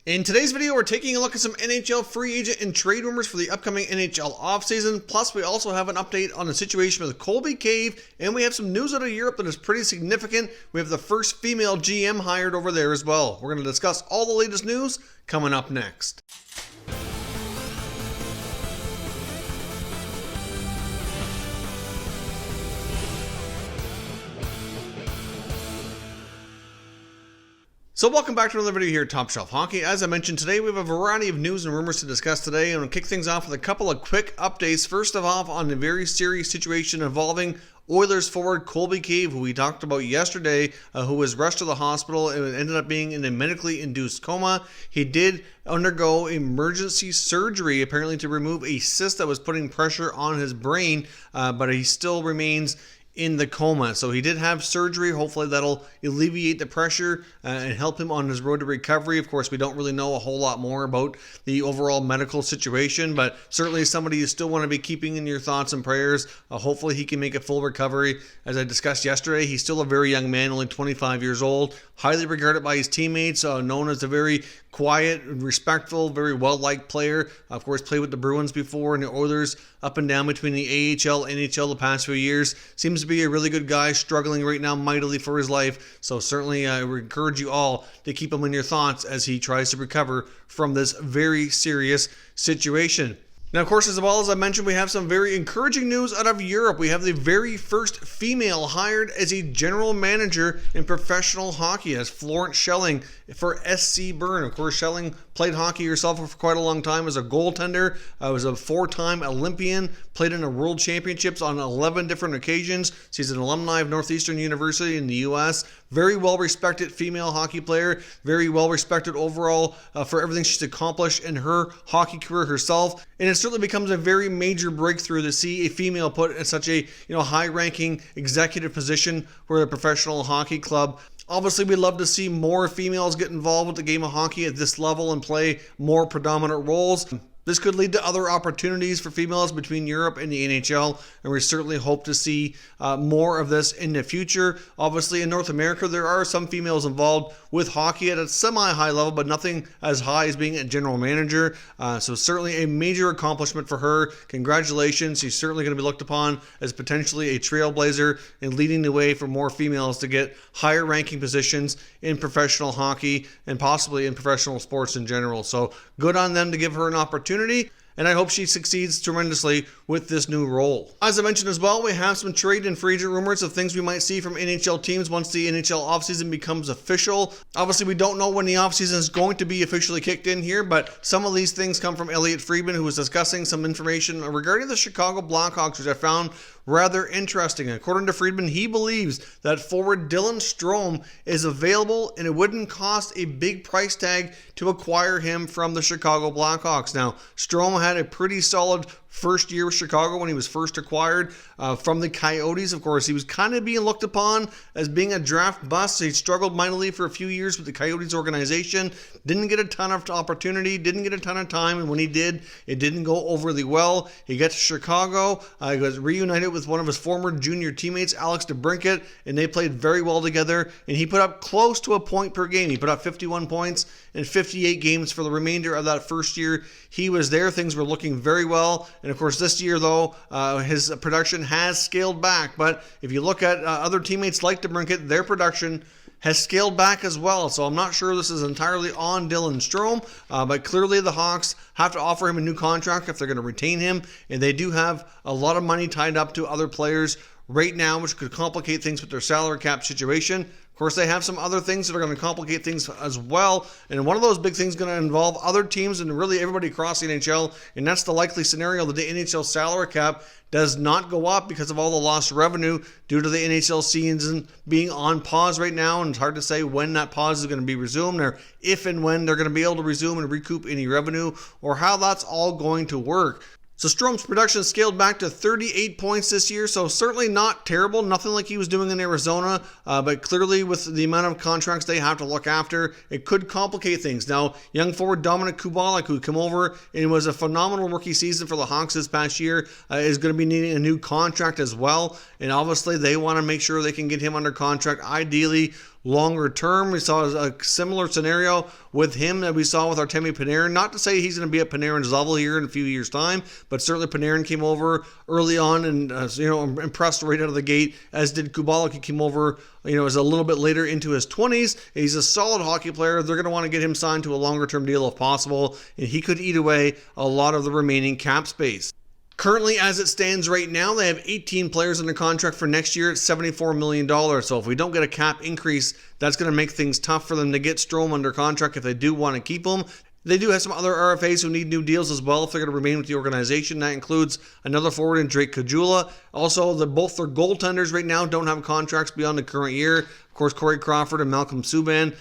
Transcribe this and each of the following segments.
In today's video, we're taking a look at some NHL free agent and trade rumors for the upcoming NHL offseason. Plus, we also have an update on the situation with Colby Cave, and we have some news out of Europe that is pretty significant. We have the first female GM hired over there as well. We're going to discuss all the latest news coming up next. So welcome back to another video here at Top Shelf Hockey. As I mentioned today, we have a variety of news and rumors to discuss today. I'm going to kick things off with a couple of quick updates. First of all, on the very serious situation involving Oilers forward Colby Cave, who we talked about yesterday, who was rushed to the hospital and ended up being in a medically induced coma. He did undergo emergency surgery, apparently to remove a cyst that was putting pressure on his brain, but he still remains in the coma. So he did have surgery. Hopefully that'll alleviate the pressure and help him on his road to recovery. Of course, we don't really know a whole lot more about the overall medical situation, but certainly somebody you still want to be keeping in your thoughts and prayers. Hopefully he can make a full recovery. As I discussed yesterday, he's still a very young man, only 25 years old, highly regarded by his teammates, known as a very quiet, respectful, very well-liked player. Of course, played with the Bruins before and the Oilers up and down between the AHL, NHL the past few years. Seems to be a really good guy, struggling right now mightily for his life. So certainly I would encourage you all to keep him in your thoughts as he tries to recover from this very serious situation. Now, of course, as well as I mentioned, we have some very encouraging news out of Europe. We have the very first female hired as a general manager in professional hockey as Florence Schelling for SC Bern. Of course, Schelling played hockey herself for quite a long time as a goaltender. Was a four-time Olympian, played in the World Championships on 11 different occasions. She's an alumni of Northeastern University in the U.S. Very well-respected female hockey player. Very well-respected overall for everything she's accomplished in her hockey career herself. And it certainly becomes a very major breakthrough to see a female put in such a high-ranking executive position for a professional hockey club. Obviously, we'd love to see more females get involved with the game of hockey at this level and play more predominant roles. This could lead to other opportunities for females between Europe and the NHL, and we certainly hope to see more of this in the future. Obviously, in North America, there are some females involved with hockey at a semi-high level, but nothing as high as being a general manager. So certainly a major accomplishment for her. Congratulations. She's certainly going to be looked upon as potentially a trailblazer and leading the way for more females to get higher ranking positions in professional hockey and possibly in professional sports in general. So good on them to give her an opportunity. And I hope she succeeds tremendously with this new role. As I mentioned as well, we have some trade and free agent rumors of things we might see from NHL teams once the NHL offseason becomes official. Obviously, we don't know when the offseason is going to be officially kicked in here, but some of these things come from Elliotte Friedman, who was discussing some information regarding the Chicago Blackhawks, which I found rather interesting. According to Friedman, he believes that forward Dylan Strome is available and it wouldn't cost a big price tag to acquire him from the Chicago Blackhawks. Now, Strome had a pretty solid first year with Chicago when he was first acquired from the Coyotes. Of course, he was kind of being looked upon as being a draft bust. He struggled mightily for a few years with the Coyotes organization. Didn't get a ton of opportunity, didn't get a ton of time, and when he did, it didn't go overly well. He got to Chicago, he was reunited with one of his former junior teammates, Alex DeBrincat, and they played very well together, and he put up close to a point per game. He put up 51 points in 58 games for the remainder of that first year he was there. Things were looking very well. And of course, this year, though, his production has scaled back. But if you look at other teammates like DeBrincat, their production has scaled back as well. So I'm not sure this is entirely on Dylan Strome, but clearly the Hawks have to offer him a new contract if they're going to retain him. And they do have a lot of money tied up to other players right now, which could complicate things with their salary cap situation. Of course, they have some other things that are going to complicate things as well. And one of those big things is going to involve other teams and really everybody across the NHL. And that's the likely scenario that the NHL salary cap does not go up because of all the lost revenue due to the NHL season being on pause right now. And it's hard to say when that pause is going to be resumed or if and when they're going to be able to resume and recoup any revenue or how that's all going to work. So Strome's production scaled back to 38 points this year, so certainly not terrible, nothing like he was doing in Arizona, but clearly with the amount of contracts they have to look after, it could complicate things. Now, young forward Dominik Kubalik, who came over and was a phenomenal rookie season for the Hawks this past year, is going to be needing a new contract as well, and obviously they want to make sure they can get him under contract, ideally longer term. We saw a similar scenario with him that we saw with Artemi Panarin. Not to say he's going to be at Panarin's level here in a few years' time, but certainly Panarin came over early on and impressed right out of the gate, as did Kubalik. He came over as a little bit later into his 20s. He's a solid hockey player. They're going to want to get him signed to a longer-term deal if possible, and he could eat away a lot of the remaining cap space. Currently, as it stands right now, they have 18 players under contract for next year at $74 million. So if we don't get a cap increase, that's going to make things tough for them to get Strome under contract if they do want to keep him. They do have some other RFAs who need new deals as well if they're going to remain with the organization. That includes another forward in Drake Caggiula. Also, both their goaltenders right now don't have contracts beyond the current year. Of course, Corey Crawford and Malcolm Subban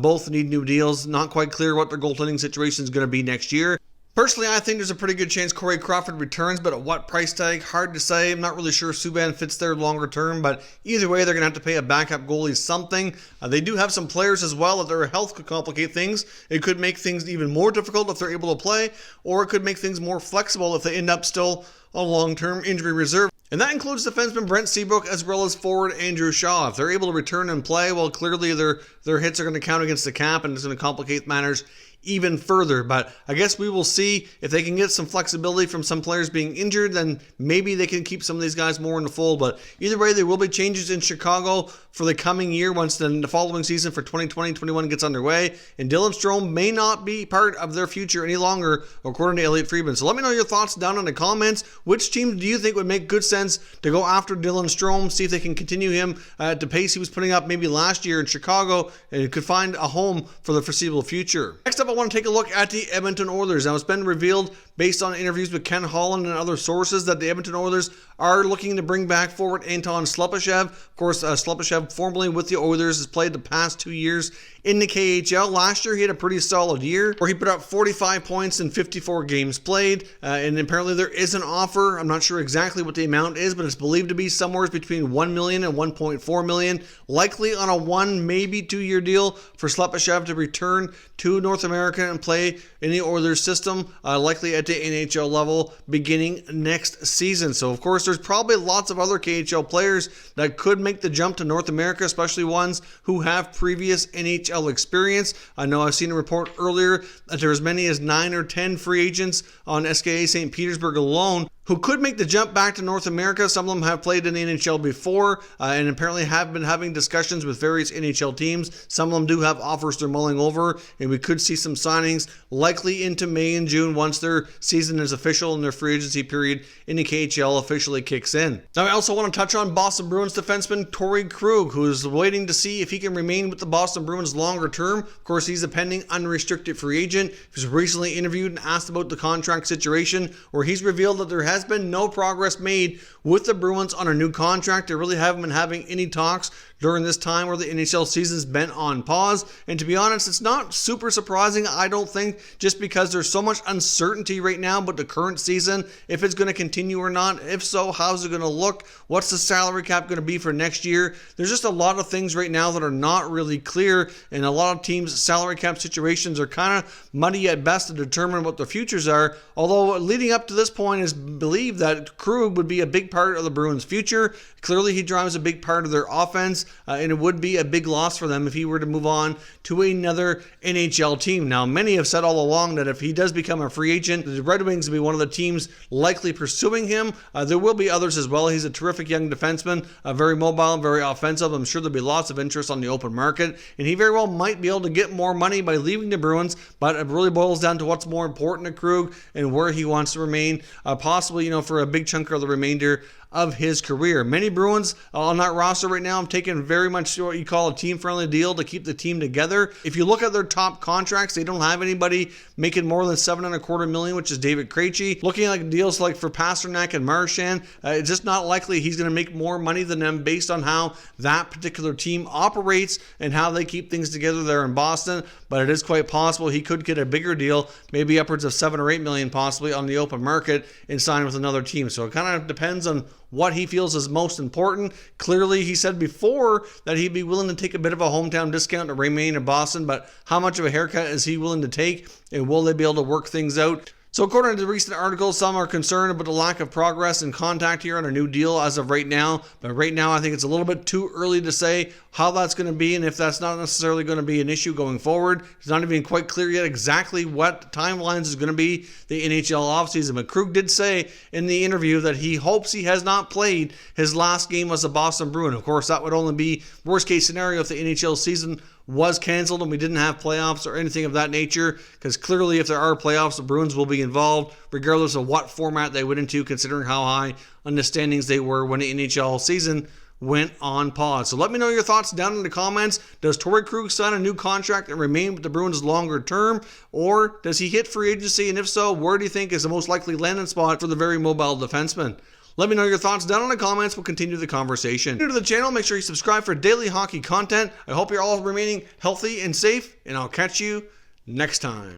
both need new deals. Not quite clear what their goaltending situation is going to be next year. Personally, I think there's a pretty good chance Corey Crawford returns, but at what price tag? Hard to say. I'm not really sure Subban fits there longer term, but either way, they're going to have to pay a backup goalie something. They do have some players as well that their health could complicate things. It could make things even more difficult if they're able to play, or it could make things more flexible if they end up still on long-term injury reserve. And that includes defenseman Brent Seabrook as well as forward Andrew Shaw. If they're able to return and play, well, clearly their hits are going to count against the cap, and it's going to complicate matters even further. But I guess we will see if they can get some flexibility from some players being injured, then maybe they can keep some of these guys more in the fold. But either way, there will be changes in Chicago for the coming year once the following season for 2020-21 gets underway. And Dylan Strome may not be part of their future any longer, according to Elliot Friedman. So let me know your thoughts down in the comments. Which team do you think would make good sense to go after Dylan Strome, see if they can continue him at the pace he was putting up maybe last year in Chicago, and could find a home for the foreseeable future. Next up, I want to take a look at the Edmonton Oilers. Now, it's been revealed based on interviews with Ken Holland and other sources that the Edmonton Oilers are looking to bring back forward Anton Slepyshev. Of course, Slepyshev, formerly with the Oilers, has played the past 2 years in the KHL. Last year, he had a pretty solid year where he put up 45 points in 54 games played. And apparently there is an offer. I'm not sure exactly what the amount is, but it's believed to be somewhere between $1 million and $1.4 million, likely on a 1, maybe 2 year deal for Slepyshev to return to North America and play in the Oilers system, likely at the NHL level beginning next season. So, of course, there's probably lots of other KHL players that could make the jump to North America, especially ones who have previous NHL experience. I know I've seen a report earlier that there are as many as 9 or 10 free agents on SKA St. Petersburg alone who could make the jump back to North America. Some of them have played in the NHL before and apparently have been having discussions with various NHL teams. Some of them do have offers they're mulling over, and we could see some signings likely into May and June once their season is official and their free agency period in the KHL officially kicks in. Now, I also want to touch on Boston Bruins defenseman Torey Krug, who is waiting to see if he can remain with the Boston Bruins longer term. Of course, he's a pending unrestricted free agent. He was recently interviewed and asked about the contract situation, where he's revealed that there has been no progress made with the Bruins on a new contract. They really haven't been having any talks during this time where the NHL season's been on pause. And to be honest, it's not super surprising, I don't think, just because there's so much uncertainty right now about the current season, if it's going to continue or not. If so, how's it going to look? What's the salary cap going to be for next year? There's just a lot of things right now that are not really clear, and a lot of teams' salary cap situations are kind of muddy at best to determine what their futures are. Although leading up to this point is believed that Krug would be a big part of the Bruins' future. Clearly, he drives a big part of their offense, and it would be a big loss for them if he were to move on to another NHL team. Now, many have said all along that if he does become a free agent, the Red Wings will be one of the teams likely pursuing him. There will be others as well. He's a terrific young defenseman, very mobile and very offensive. I'm sure there'll be lots of interest on the open market, and he very well might be able to get more money by leaving the Bruins, but it really boils down to what's more important to Krug and where he wants to remain, possibly, for a big chunk of the remainder of his career. Many Bruins on that roster right now have taken very much what you call a team-friendly deal to keep the team together. If you look at their top contracts, they don't have anybody making more than $7.25 million, which is David Krejci. Looking at deals like for Pasternak and Marchand, it's just not likely he's going to make more money than them based on how that particular team operates and how they keep things together there in Boston. But it is quite possible he could get a bigger deal, maybe upwards of $7 or $8 million possibly on the open market, and sign with another team. So it kind of depends on what he feels is most important. Clearly, he said before that he'd be willing to take a bit of a hometown discount to remain in Boston, but how much of a haircut is he willing to take, and will they be able to work things out? So according to recent articles, some are concerned about the lack of progress and contact here on a new deal as of right now. But right now, I think it's a little bit too early to say how that's going to be and if that's not necessarily going to be an issue going forward. It's not even quite clear yet exactly what timelines is going to be the NHL offseason. But Krug did say in the interview that he hopes he has not played his last game as a Boston Bruin. Of course, that would only be worst case scenario if the NHL season was canceled and we didn't have playoffs or anything of that nature, because clearly if there are playoffs, the Bruins will be involved regardless of what format they went into, considering how high on the standings they were when the NHL season went on pause. So let me know your thoughts down in the comments. Does Torey Krug sign a new contract and remain with the Bruins longer term, or does he hit free agency? And if so, where do you think is the most likely landing spot for the very mobile defenseman? Let me know your thoughts down in the comments. We'll continue the conversation. If you're new to the channel, make sure you subscribe for daily hockey content. I hope you're all remaining healthy and safe, and I'll catch you next time.